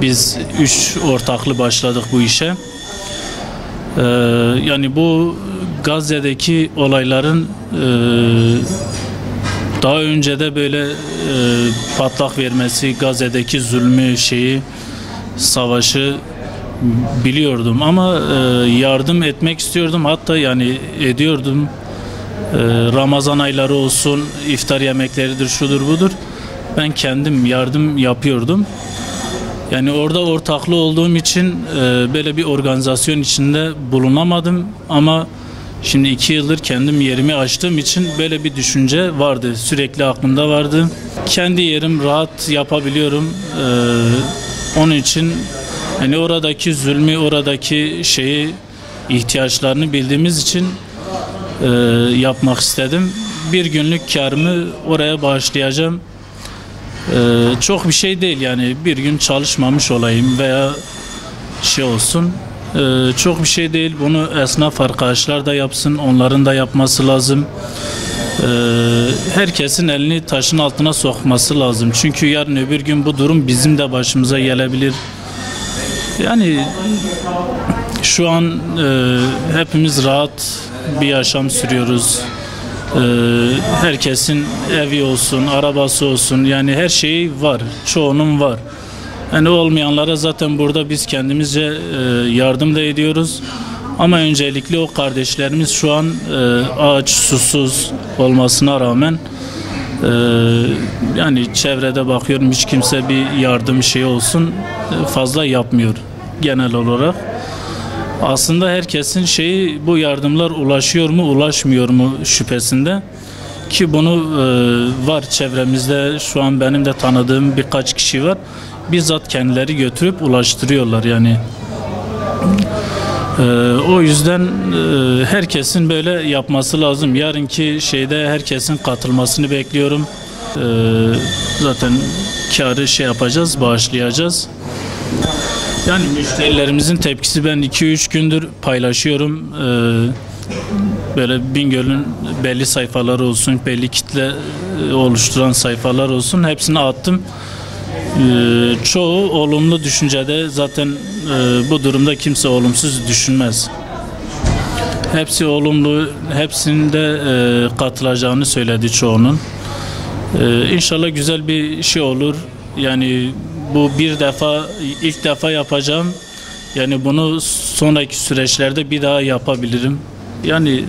Biz 3 ortaklı başladık bu işe. Yani bu Gazze'deki olayların daha önce de böyle patlak vermesi, Gazze'deki zulmü, savaşı biliyordum ama yardım etmek istiyordum, hatta yani ediyordum. Ramazan ayları olsun, iftar yemekleridir, şudur budur. Ben kendim yardım yapıyordum. Yani orada ortaklı olduğum için böyle bir organizasyon içinde bulunamadım ama şimdi 2 yıldır kendim yerimi açtığım için böyle bir düşünce vardı, sürekli aklımda vardı. Kendi yerim rahat yapabiliyorum. Onun için yani oradaki zulmü, oradaki ihtiyaçlarını bildiğimiz için yapmak istedim. Bir günlük karımı oraya bağışlayacağım. Çok bir şey değil yani, bir gün çalışmamış olayım veya olsun. Çok bir şey değil. Bunu esnaf arkadaşlar da yapsın, onların da yapması lazım. Herkesin elini taşın altına sokması lazım. Çünkü yarın öbür gün bu durum bizim de başımıza gelebilir. Yani şu an hepimiz rahat bir yaşam sürüyoruz. Herkesin evi olsun, arabası olsun, yani her şeyi var. Çoğunun var. Yani olmayanlara zaten burada biz kendimizce yardım da ediyoruz. Ama öncelikle o kardeşlerimiz şu an aç, susuz olmasına rağmen yani çevrede bakıyorum, hiç kimse bir yardım olsun fazla yapmıyor genel olarak. Aslında herkesin bu yardımlar ulaşıyor mu, ulaşmıyor mu şüphesinde. Ki bunu var çevremizde, şu an benim de tanıdığım birkaç kişi var. Bizzat kendileri götürüp ulaştırıyorlar yani. O yüzden herkesin böyle yapması lazım. Yarınki herkesin katılmasını bekliyorum. Zaten karı yapacağız, bağışlayacağız. Yani müşterilerimizin tepkisi, ben 2-3 gündür paylaşıyorum. Böyle Bingöl'ün belli sayfaları olsun, belli kitle oluşturan sayfalar olsun, hepsini attım. Çoğu olumlu düşüncede, zaten bu durumda kimse olumsuz düşünmez. Hepsi olumlu, hepsinde katılacağını söyledi çoğunun. İnşallah güzel bir olur. Yani bu ilk defa yapacağım. Yani bunu sonraki süreçlerde bir daha yapabilirim. Yani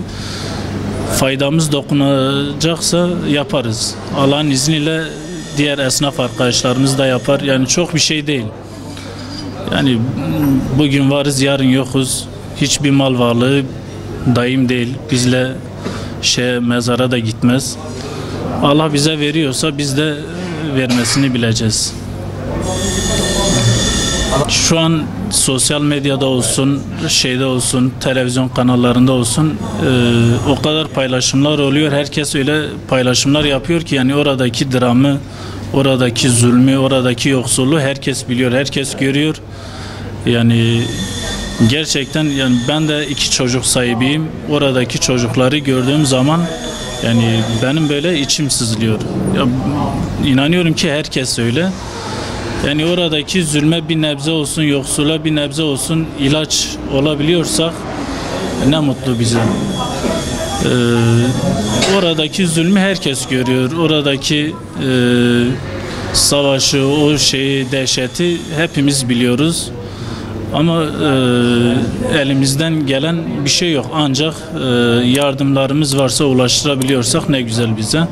faydamız dokunacaksa yaparız. Allah'ın izniyle diğer esnaf arkadaşlarımız da yapar. Yani çok bir şey değil. Yani bugün varız, yarın yokuz. Hiçbir mal varlığı daim değil. Bizle mezara da gitmez. Allah bize veriyorsa biz de vermesini bileceğiz. Şu an sosyal medyada olsun, olsun, televizyon kanallarında olsun o kadar paylaşımlar oluyor. Herkes öyle paylaşımlar yapıyor ki yani oradaki dramı, oradaki zulmü, oradaki yoksulluğu herkes biliyor, herkes görüyor. Yani gerçekten, yani ben de 2 çocuk sahibiyim. Oradaki çocukları gördüğüm zaman yani benim böyle içim sızlıyor. Ya, inanıyorum ki herkes öyle. Yani oradaki zulme bir nebze olsun, yoksula bir nebze olsun ilaç olabiliyorsak ne mutlu bize. Oradaki zulmü herkes görüyor. Oradaki savaşı, dehşeti hepimiz biliyoruz. Ama elimizden gelen bir şey yok. Ancak yardımlarımız varsa, ulaştırabiliyorsak ne güzel bize.